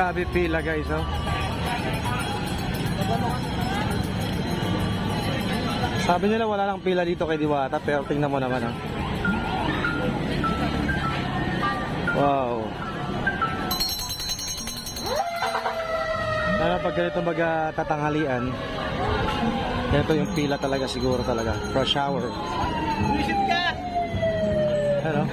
Grabe pila guys, oh. Sabi nila wala lang pila dito kay Diwata, pero tingnan mo naman, oh. Wow. Lalo pag ganito magtatanghalian, ganito yung pila talaga siguro talaga. Rush hour. Visit ka! Ano?